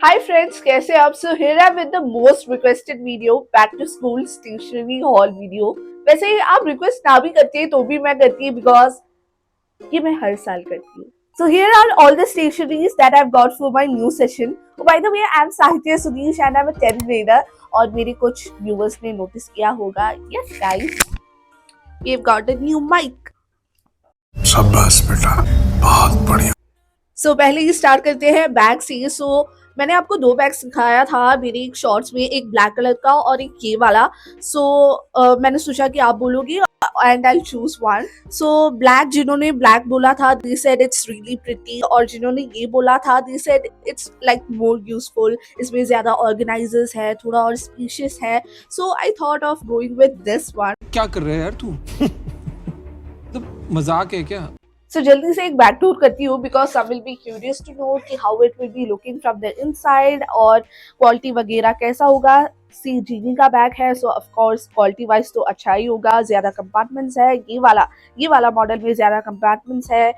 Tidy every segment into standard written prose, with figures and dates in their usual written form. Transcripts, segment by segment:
Hi friends, कैसे आप? So here I am with the most requested video, back to school stationery haul video. वैसे आप request ना भी करती है तो भी मैं करती है because ये मैं हर साल करती हूँ. So here are all the stationeries that I've got for my new session. Oh, by the way, I'm Sahitya Sudesh and I'm a 10th grader. और मेरे कुछ viewers ने notice किया होगा. Yes guys, we've got a new mic. शाबाश बेटा, बहुत बढ़िया। सो पहले ही स्टार्ट करते हैं बैग से। मैंने आपको दो बैग्स दिखाया था मेरी एक शॉर्ट्स में, एक ब्लैक कलर का और एक ये वाला। मैंने सोचा कि आप बोलोगी and I choose one. Black, जिन्होंने ब्लैक बोला था they said it's really pretty, और जिन्होंने ये बोला था they said it's like more useful, इसमें ज्यादा ऑर्गेनाइजर्स है, थोड़ा और स्पीशियस है। So I thought of going with this one. क्या कर रहे हैं यार तू? तो मजाक है क्या? जल्दी से एक बैक टूर करती हूँ because some will be curious to know कि how it will be looking from the inside और क्वालिटी वगैरह कैसा होगा। जीनी का बैग है, so of course quality wise तो अच्छा ही होगा। ज्यादा कंपार्टमेंट्स है, ये वाला मॉडल में ज्यादा कंपार्टमेंट्स है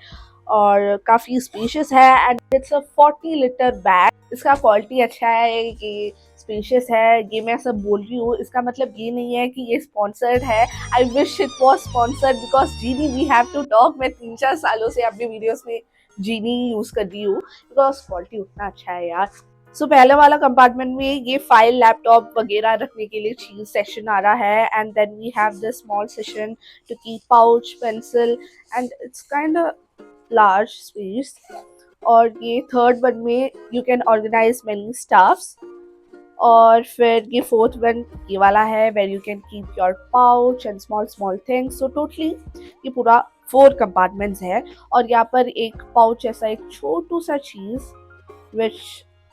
और काफी स्पेशियस है and it's a 40 litre bag. इसका क्वालिटी अच्छा है, ये स्पेशियस है, ये मैं सब बोल रही हूँ। इसका मतलब ये नहीं है कि ये स्पॉन्सर्ड है। I wish it was sponsored because जीनी वी हैव टू टॉक। मैं 3-4 सालों से अपने वीडियोस में जीनी यूज कर रही हूँ बिकॉज क्वालिटी उतना अच्छा है यार। पहले वाला कंपार्टमेंट में ये फाइल, लैपटॉप वगैरह रखने के लिए चीज सेक्शन आ रहा है and then we have the small section to keep pouch, pencil and it's kind large space. और ये थर्ड वन में you can organize many stuffs. और फिर ये फोर्थ वन ये वाला है where you can keep your pouch and small things. So totally ये पूरा 4 कंपार्टमेंट्स है। और यहाँ पर एक पाउच ऐसा, एक छोटू सा चीज विच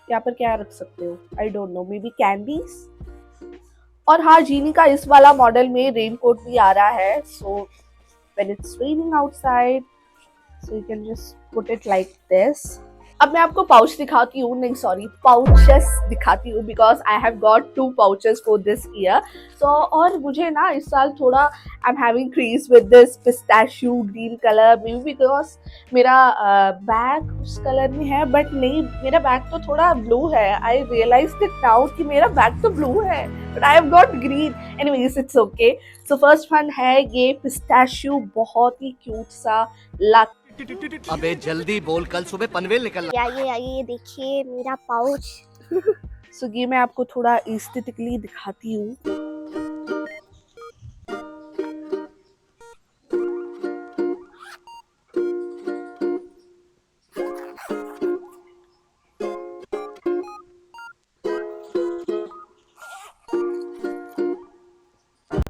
यहाँ पर क्या रख सकते हो, I don't know, may be candies. और हाँ, जीनी का इस वाला मॉडल में रेनकोट भी आ रहा है। So when it's raining outside so you can just put it like this. अब मैं आपको पाउच दिखाती हूँ, नहीं सॉरी पाउचेस दिखाती हूँ because I have got 2 pouches for this year. और मुझे ना इस साल थोड़ा I am having craze with this pistachio green colour, may be because मेरा बैग उस कलर में है, बट नहीं, मेरा बैग तो थोड़ा ब्लू है। आई रियलाइज इट नाउ कि मेरा बैग तो ब्लू है but I have got green. Anyways it's okay. So first one है ये पिस्ताशियो, बहुत ही क्यूट सा लक। अबे जल्दी बोल, कल सुबह पनवेल निकलना। ये देखिए मेरा पाउच। ये मैं आपको थोड़ा एस्थेटिकली दिखाती हूँ।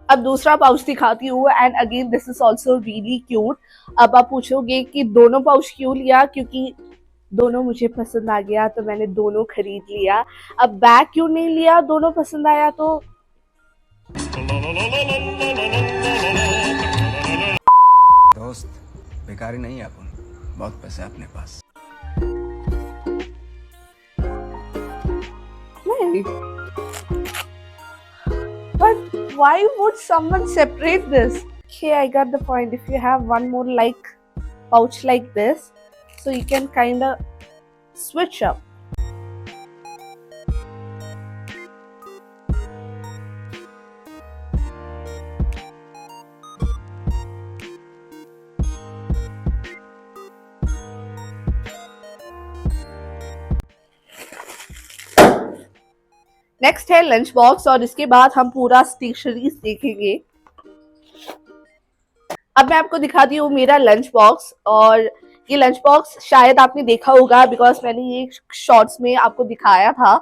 अब दूसरा पाउच दिखाती हूँ and again this is also really cute. अब आप पूछोगे कि दोनों पाउच क्यों लिया, क्योंकि दोनों मुझे पसंद आ गया तो मैंने दोनों खरीद लिया। अब बैग क्यों नहीं लिया, दोनों पसंद आया तो। दोस्त बेकारी नहीं है अपन, बहुत पैसे अपने पास। नहीं, but why would someone separate this? Okay, I got the point. If you have one more like pouch like this, so you can kind of switch up. Next है लंच बॉक्स और इसके बाद हम पूरा स्टेशनरीज देखेंगे। अब मैं आपको दिखाती हूँ मेरा लंच बॉक्स। और ये लंच बॉक्स शायद आपने देखा होगा बिकॉज मैंने ये शॉर्ट्स में आपको दिखाया था।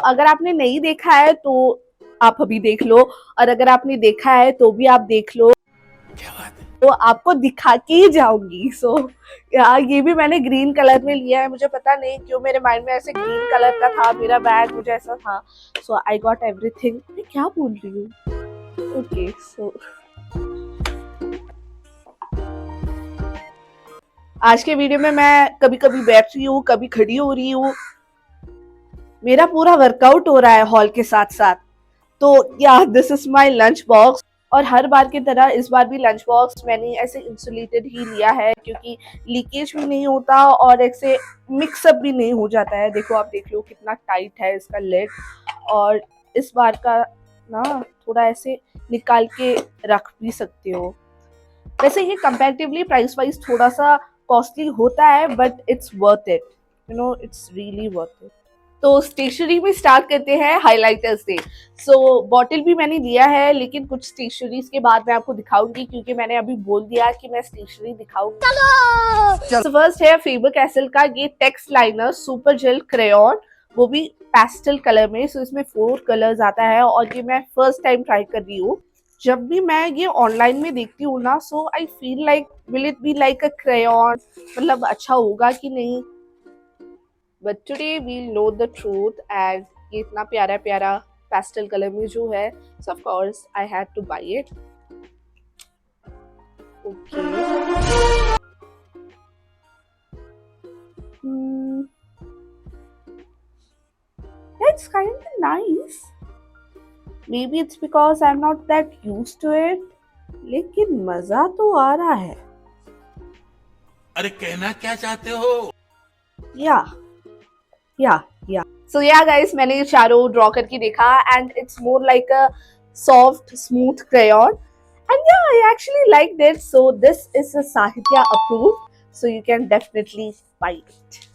अगर आपने नहीं देखा है तो आप अभी देख लो, और अगर आपने देखा है तो भी आप देख लो। क्या बात है? तो आपको दिखा के ही जाऊंगी। ये भी मैंने ग्रीन कलर में लिया है। मुझे पता नहीं क्यों मेरे माइंड में ऐसे ग्रीन कलर का था, मेरा बैग मुझे ऐसा था। I got everything. मैं क्या बोल रही हूँ? ओके, आज के वीडियो में मैं कभी कभी बैठ रही हूँ, कभी खड़ी हो रही हूँ। मेरा पूरा वर्कआउट हो रहा है हॉल के साथ साथ। तो या this is my lunch box. और हर बार की तरह इस बार भी लंच बॉक्स मैंने ऐसे इंसुलेटेड ही लिया है क्योंकि लीकेज भी नहीं होता और ऐसे मिक्सअप भी नहीं हो जाता है। देखो आप देख लो कितना टाइट है इसका लिड, और इस बार का ना थोड़ा ऐसे निकाल के रख भी सकते हो। वैसे ये कंपैरेटिवली प्राइस वाइज थोड़ा सा कॉस्टली होता है but it's worth it, you know, it's really worth it. तो स्टेशनरी में स्टार्ट करते हैं हाइलाइटर से। सो बॉटल भी मैंने लिया है लेकिन कुछ स्टेशनरीज के बाद मैं आपको दिखाऊंगी क्योंकि मैंने अभी बोल दिया कि मैं स्टेशनरी दिखाऊंगी। तो फर्स्ट है फेबर कैसल का ये text liner super gel crayon, वो भी पेस्टल कलर में। सो इसमें 4 कलर्स आता है और ये मैं फर्स्ट टाइम ट्राई कर रही हूँ। जब भी मैं ये ऑनलाइन में देखती हूँ ना, so I feel like will it be like a crayon, मतलब अच्छा होगा कि नहीं। But today we'll know the truth and ये इतना प्यारा प्यारा पेस्टल कलर में जो है, so of course I had to buy it. Okay, it's kind of nice. Maybe it's because I'm not that used to it. लेकिन मजा तो आ रहा है। अरे कहना क्या चाहते हो? या सो या गाइस, मैंने ये चारों ड्रॉ करके देखा and it's more like a soft smooth crayon and yeah I actually liked it. So this is a Sahitya approved, so you can definitely buy it.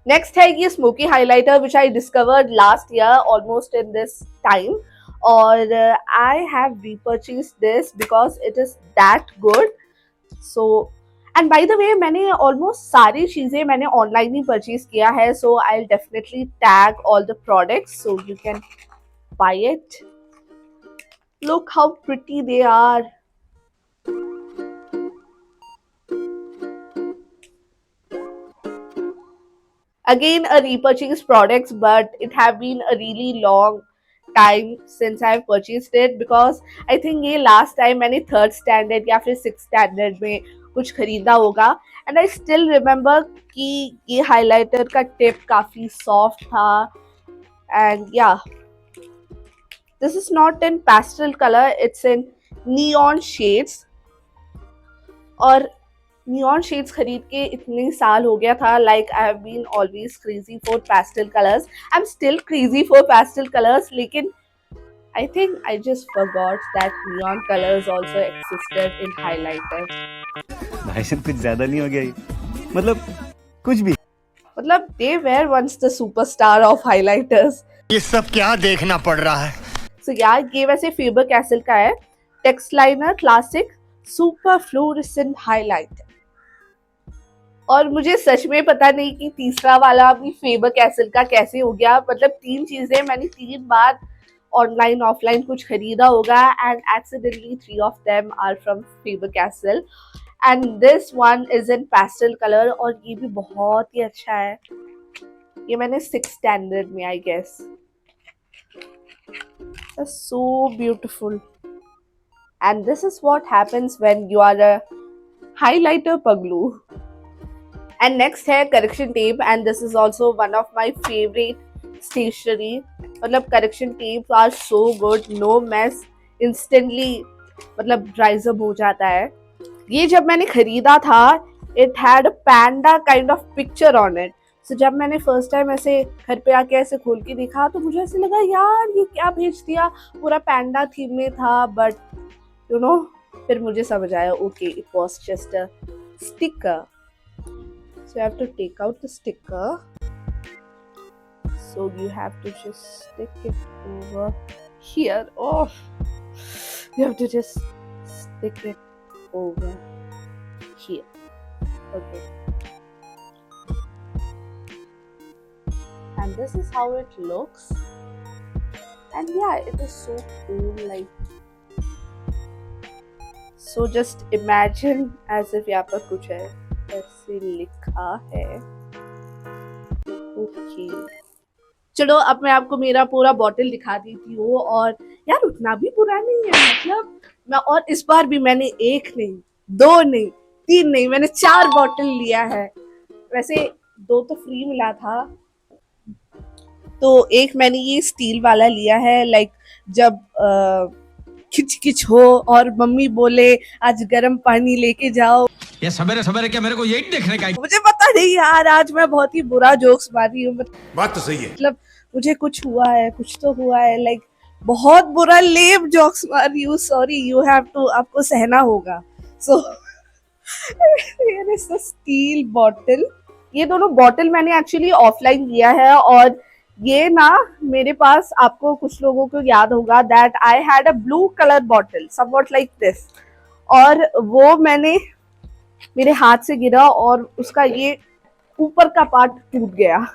Next है ये smoky highlighter which I discovered last year almost in this time, और I have repurchased this because it is that good. So and by the way, मैंने almost सारी चीज़ें मैंने online ही purchase किया है, so I definitely tag all the products so you can buy it. Look how pretty they are. Again, a repurchased products, but it have been a really long time since I've purchased it because I think ये last time मैंने 3rd standard या फिर 6th standard में कुछ खरीदा होगा। And I still remember कि ये highlighter का tip काफी soft था। And yeah, this is not in pastel color, it's in neon shades। और नियॉन शेड्स खरीद के इतने साल हो गया था, like I have been always crazy for pastel colours. I am still crazy for pastel colours, लेकिन I think I just forgot that neon colours also existed in highlighter. भाई साहब कुछ ज्यादा नहीं हो गया ये? मतलब कुछ भी, मतलब they were once the superstar of highlighters. ये सब क्या देखना पड़ रहा है? सो यार, ये वैसे फेबर कैसल का है, text liner classic super fluorescent highlighter. और मुझे सच में पता नहीं कि तीसरा वाला भी फेबर कैसल का कैसे हो गया। मतलब 3 चीजें मैंने 3 बार ऑनलाइन ऑफलाइन कुछ खरीदा होगा and accidentally 3 of them are from Faber Castell and this one is in pastel colour, और ये भी बहुत ही अच्छा है। ये मैंने 6th स्टैंडर्ड में I guess. So beautiful and this is what happens when you are a highlighter पगलू। And next है correction tape and this is also one of my favorite stationery। मतलब correction tapes are so good, no mess, instantly मतलब dries up हो जाता है। ये जब मैंने खरीदा था, it had a panda kind of picture on it। So जब मैंने first time ऐसे घर पे आके ऐसे खोल के देखा तो मुझे ऐसे लगा यार ये क्या भेज दिया, पूरा पैंडा थीम में था। बट यू नो, फिर मुझे समझ आया, okay, it was just a sticker। So you have to take out the sticker. So you have to just stick it over here. Oh, you have to just stick it over here. Okay. And this is how it looks. And yeah, it is so cool. Like, so just imagine as if यहाँ पर कुछ है ऐसे लिखा है। Okay, चलो अब मैं आपको मेरा पूरा बॉटल दिखा देती हूँ। और यार उतना भी बुरा नहीं है, मतलब मैं, और इस बार भी मैंने 1 नहीं 2 नहीं 3 नहीं, मैंने 4 बॉटल लिया है। वैसे 2 तो फ्री मिला था, तो एक मैंने ये स्टील वाला लिया है। लाइक जब खिच हो और मम्मी बोले आज गर्म पानी लेके जाओ। ये सवेरे सवेरे क्या मेरे को यही देखने का मुझे पता नहीं यार, आज मैं बहुत ही बुरा जोक्स मारी हूँ। बात तो सही है। मतलब मुझे कुछ हुआ है, कुछ तो हुआ है, लाइक बहुत बुरा लेम जोक्स मारी हूँ। सॉरी, यू हैव टू, आपको सहना होगा। सो स्टील बॉटल, ये दोनों बॉटल मैंने एक्चुअली ऑफलाइन लिया है। और ये ना मेरे पास, आपको कुछ लोगों को याद होगा that I had a blue colour bottle somewhat like this, और वो मैंने मेरे हाथ से गिरा और उसका ये ऊपर का पार्ट टूट गया।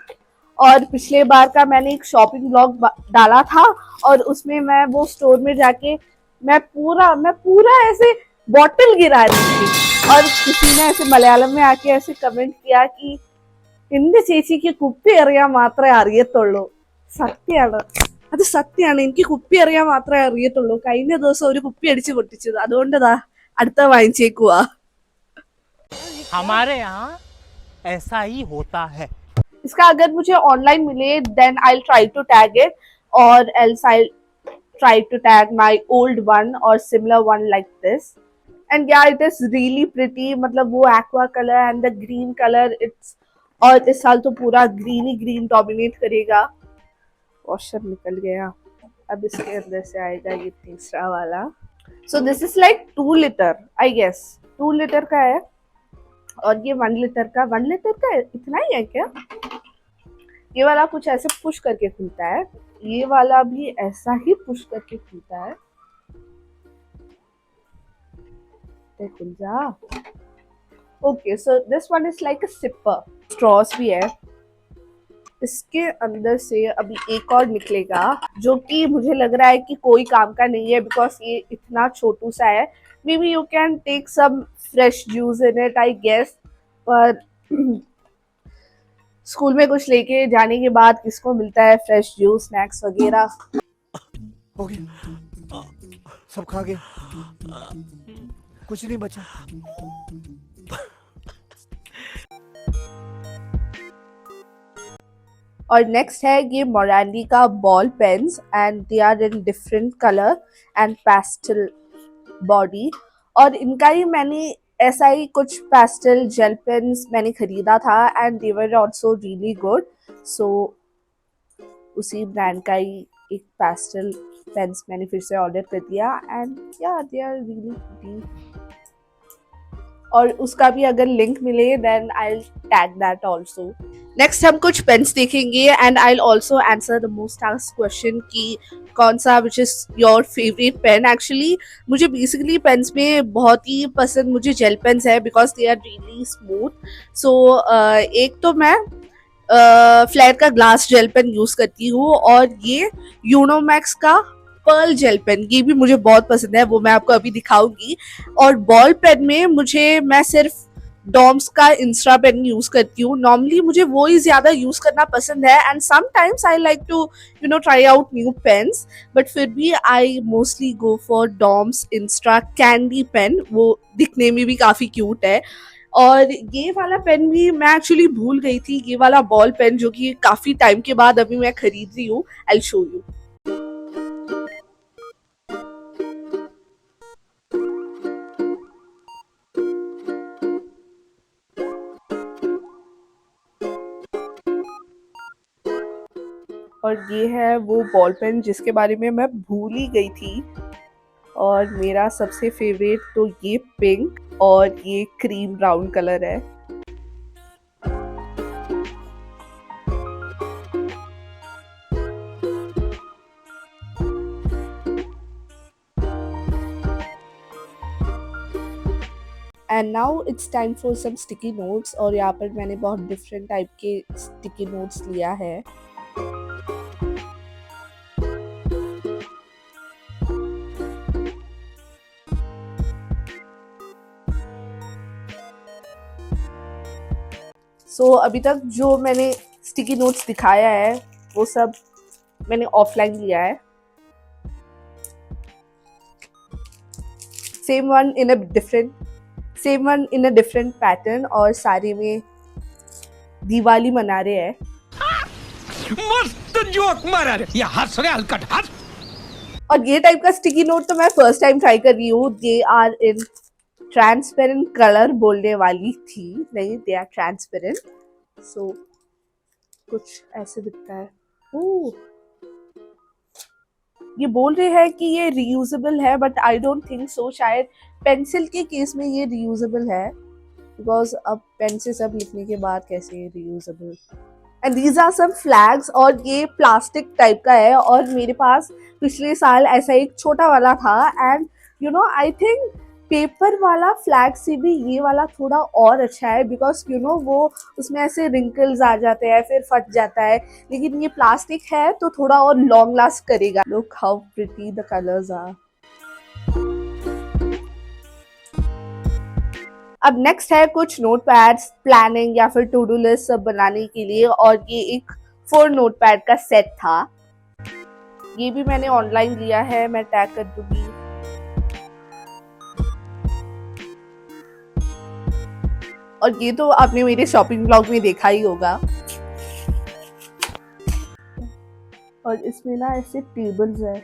और पिछले बार का मैंने एक शॉपिंग ब्लॉग डाला था और उसमें मैं वो स्टोर में जाके मैं पूरा ऐसे बॉटल गिरा रही थी, और किसी ने ऐसे मलयालम में आके ऐसे कमेंट किया कि എന്റെ ചേച്ചിക്ക് കുപ്പി അറിയാൻ മാത്രമേ അറിയത്തുള്ളൂ. സത്യമാണ്, അത് സത്യമാണ്. എനിക്ക് കുപ്പി അറിയാൻ മാത്രമേ അറിയത്തുള്ളൂ. കഴിഞ്ഞ ദിവസം ഒരു കുപ്പി അടിച്ച് പൊട്ടിച്ചത്, അതുകൊണ്ട് അടുത്ത വാങ്ങിച്ചേക്കുവാ. हमारे यहाँ ऐसा ही होता है. इसका अगर मुझे ऑनलाइन मिले then I will try to tag it, or else I try to tag my old one or similar one like this. And yeah it is really pretty. मतलब वो aqua colour and the green colour, it's, और इस साल तो पूरा green ही green dominate करेगा. Washer निकल गया, अब इसके अंदर से आएगा ये तीसरा वाला. So this is like 2 litre, I guess 2 litre का है, और ये 1 लीटर का. 1 लीटर का इतना ही है क्या? ये वाला कुछ ऐसे पुश करके खुलता है, ये वाला भी ऐसा ही पुश करके खुलता है. खुल जा. Okay, so this one is like a sipper. Straws भी है. इसके अंदर से अभी एक और निकलेगा, जो कि मुझे लग रहा है कि कोई काम का नहीं है, बिकॉज ये इतना छोटू सा है. Maybe you can take some fresh juice in it, I guess. पर स्कूल में कुछ लेके जाने के बाद किसको मिलता है फ्रेश जूस, स्नैक्स वगैरह. हो गया, सब खा गए, कुछ नहीं बचा. और नेक्स्ट है ये मोराली का ball pens, and they are in different colour and pastel body. और इनका ही मैंने ऐसा ही कुछ पेस्टल जेल पेन्स मैंने खरीदा था, and they were also really good. So उसी ब्रांड का ही एक पेस्टल पेन्स मैंने फिर से ऑर्डर कर दिया, एंड या दे आर रियली प्रीटी. और उसका भी अगर लिंक मिले then I will tag that also. Next हम कुछ पेन्स देखेंगे, and I will also answer the most asked question कि कौन सा which is your favourite pen. Actually मुझे बेसिकली पेन्स में बहुत ही पसंद मुझे जेल पेन्स है, because they are really smooth. So एक तो मैं फ्लैट का ग्लास जेल पेन यूज करती हूँ, और ये यूनोमैक्स का पर्ल जेल पेन, ये भी मुझे बहुत पसंद है, वो मैं आपको अभी दिखाऊंगी. और बॉल पेन में मैं सिर्फ डॉम्स का इंस्टा पेन यूज करती हूँ. नॉर्मली मुझे वो ही ज्यादा यूज करना पसंद है, and sometimes I like to try out new pens, but फिर भी I mostly go for Doms insta candy pen. वो दिखने में भी काफी क्यूट है. और ये वाला पेन भी मैं एक्चुअली भूल गई थी, ये वाला बॉल पेन जो कि काफी टाइम के बाद अभी मैं खरीद रही हूँ. I will show you. और ये है वो बॉल पेन जिसके बारे में मैं भूल ही गई थी. और मेरा सबसे फेवरेट तो ये पिंक और ये क्रीम ब्राउन कलर है. And now it's time for some sticky notes. और यहाँ पर मैंने बहुत डिफरेंट टाइप के स्टिकी नोट्स लिया है. सो अभी तक जो मैंने स्टिकी नोट्स दिखाया है वो सब मैंने ऑफलाइन लिया है. Same one in a different pattern, और सारे में दिवाली मना रहे हैं. मस्त जोक मारा रे. ये हंस रे हलकट हंस. और ये टाइप का स्टिकी नोट तो मैं फर्स्ट टाइम ट्राई कर रही हूँ. They are in transparent colour बोलने वाली थी, नहीं दे आर ट्रांसपेरेंट. सो कुछ ऐसे दिखता है. ओह, ये बोल रहे हैं कि ये रीयूजेबल है, but I don't think so. शायद पेंसिल के केस में ये रीयूजेबल है, बिकॉज अब पेन से सब लिखने के बाद कैसे reusable. And these are some flags, और ये प्लास्टिक टाइप का है. और मेरे पास पिछले साल ऐसा एक छोटा वाला था, and you know I think paper वाला फ्लैग से भी ये वाला थोड़ा और अच्छा है, बिकॉज यू नो वो उसमें ऐसे रिंकल्स आ जाते हैं, फिर फट जाता है. लेकिन ये प्लास्टिक है तो थोड़ा और लॉन्ग लास्ट करेगा. Look how pretty the colours are. अब नेक्स्ट है कुछ नोट पैड्स प्लानिंग या फिर टू डू लिस्ट सब बनाने के लिए, और ये एक 4 नोट पैड का सेट था. ये भी मैंने ऑनलाइन लिया है, मैं टैग कर दूंगी. और ये तो आपने मेरे शॉपिंग ब्लॉग में देखा ही होगा. और इसमें ना ऐसे टेबल्स है.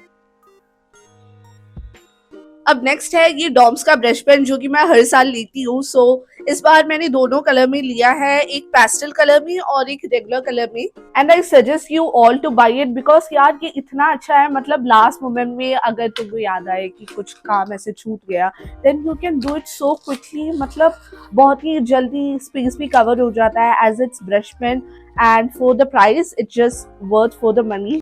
अब नेक्स्ट है ये डॉम्स का ब्रश पेन, जो कि मैं हर साल लेती हूँ. सो इस बार मैंने दोनों कलर में लिया है, एक पेस्टल कलर में और एक रेगुलर कलर में. And I suggest you all two by it, because यार ये इतना अच्छा है. मतलब लास्ट मोमेंट में अगर तुमको याद आए कि कुछ काम ऐसे छूट गया, then you can do it so quickly. मतलब बहुत ही जल्दी स्पेस भी कवर हो जाता है as it's brush pen, and for the price it's just worth for the money.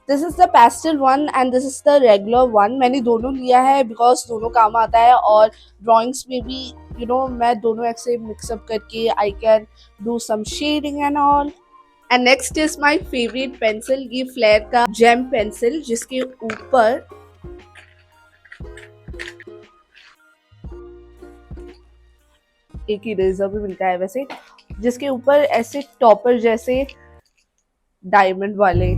This is the pastel one and this is the regular one. मैंने दोनों लिया है बिकॉज दोनों काम आता है, और ड्राइंग्स में भी यू नो मैं दोनों ऐसे मिक्सअप करके I can do some shading and all. And next is my favourite pencil, ये फ्लेयर का जेम पेंसिल, जिसके ऊपर एक इरेजर भी मिलता है वैसे, जिसके ऊपर ऐसे टॉपर जैसे डायमंड वाले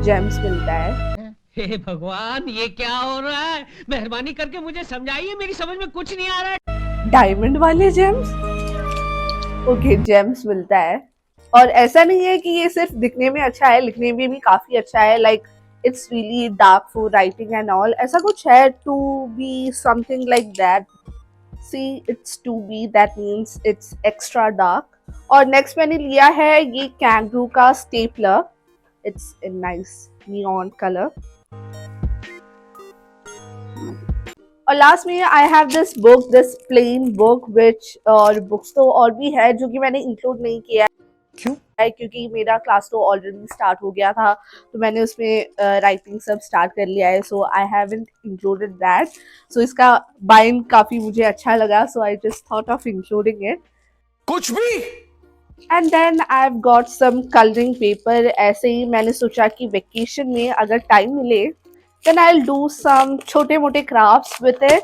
जेम्स मिलता है. हे भगवान, ये क्या हो रहा है? मेहरबानी करके मुझे समझाइए, मेरी समझ में कुछ नहीं आ रहा है. डायमंड वाले जेम्स, ओके जेम्स मिलता है. और ऐसा नहीं है कि ये सिर्फ दिखने में अच्छा है, लिखने में भी काफी अच्छा है. Like it's really dark for writing and all. ऐसा कुछ है, to be something like that. See it's to be, that means it's extra dark. और नेक्स्ट मैंने लिया है ये कैंगरू का stapler. It's a nice neon color. और लास्ट में I have this book, this plain book, which और books तो और भी है जो कि मैंने इंक्लूड नहीं किया क्यों? है, क्योंकि मेरा क्लास तो ऑलरेडी स्टार्ट हो गया था, तो मैंने उसमें राइटिंग सब स्टार्ट कर लिया है. So I haven't included that. So इसका बाइंड काफी मुझे अच्छा लगा, so I just thought of including it. कुछ भी and then I have got some colouring paper. ऐसे ही मैंने सोचा कि वेकेशन में अगर टाइम मिले then I will do some छोटे मोटे क्राफ्ट्स विद इट,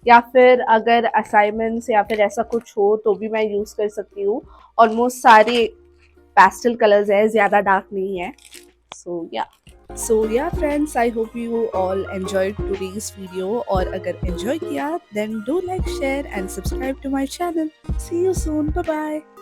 या फिर अगर असाइनमेंट्स या फिर ऐसा कुछ हो तो भी मैं यूज़ कर सकती हूँ. ऑलमोस्ट सारे पेस्टल कलर्स है, ज़्यादा डार्क नहीं है. So yeah friends, I hope you all enjoyed today's video. और अगर enjoy किया then do like, share and subscribe to my channel. See you soon. Bye bye.